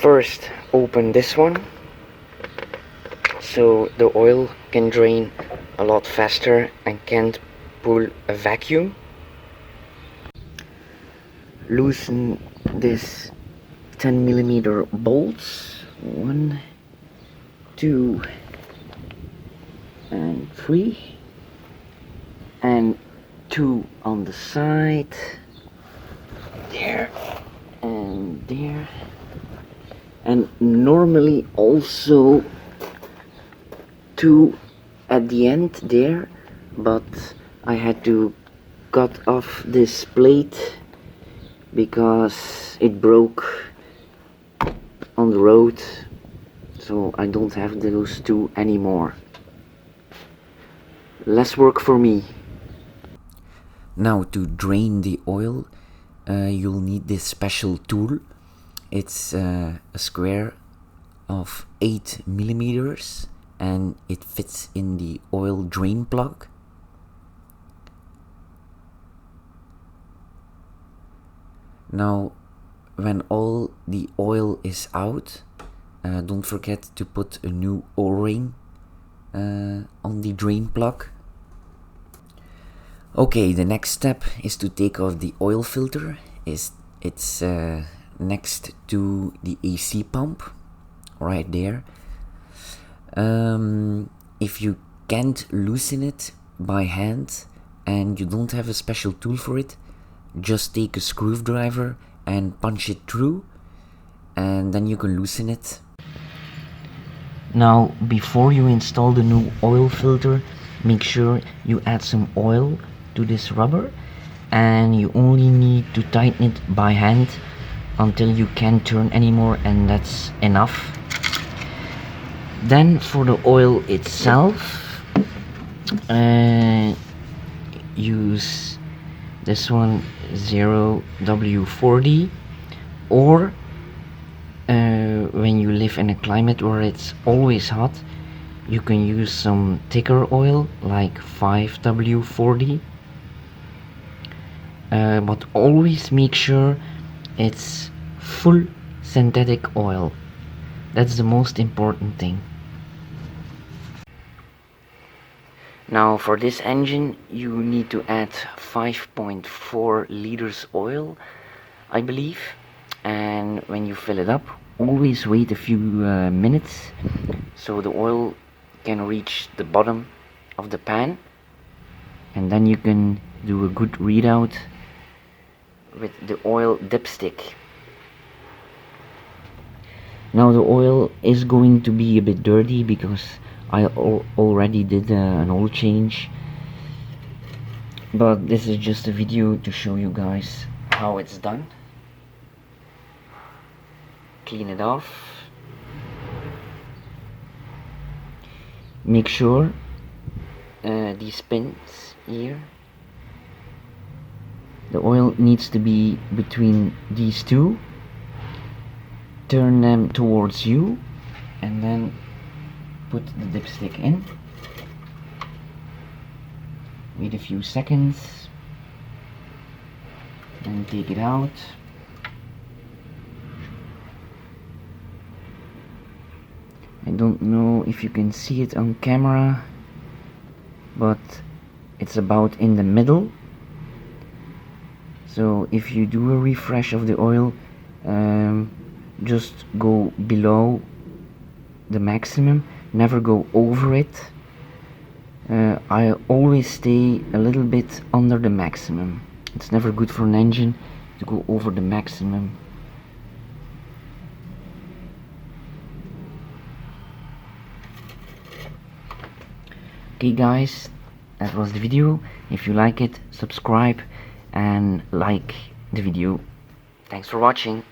First, open this one so the oil can drain a lot faster and can't pull a vacuum. Loosen this 10mm bolts, 1, 2 and 3, and 2 on the side, there and there, and normally also 2 at the end there, but I had to cut off this plate because it broke on the road, so I don't have those 2 anymore. Less work for me. Now, to drain the oil, you'll need this special tool. It's a square of 8mm and it fits in the oil drain plug. Now, when all the oil is out, don't forget to put a new O-ring on the drain plug. Okay, the next step is to take off the oil filter. It's next to the AC pump, right there. If you can't loosen it by hand and you don't have a special tool for it, just take a screwdriver and punch it through, and then you can loosen it. Now, before you install the new oil filter, make sure you add some oil to this rubber, and you only need to tighten it by hand until you can't turn anymore, and that's enough. Then for the oil itself, use this one, 0W40, or when you live in a climate where it's always hot, you can use some thicker oil like 5W40, but always make sure it's full synthetic oil. That's the most important thing. Now, for this engine you need to add 5.4 liters oil, I believe, and when you fill it up, always wait a few minutes so the oil can reach the bottom of the pan, and then you can do a good readout with the oil dipstick. Now the oil is going to be a bit dirty because I already did an oil change, but this is just a video to show you guys how it's done. Clean it off. Make sure these pins here, the oil needs to be between these two. Turn them towards you and then put the dipstick in. Wait a few seconds and take it out. I don't know if you can see it on camera, but it's about in the middle. So if you do a refresh of the oil, just go below the maximum, never go over it. I always stay a little bit under the maximum. It's never good for an engine to go over the maximum. Okay guys, that was the video. If you like it, subscribe and like the video. Thanks for watching.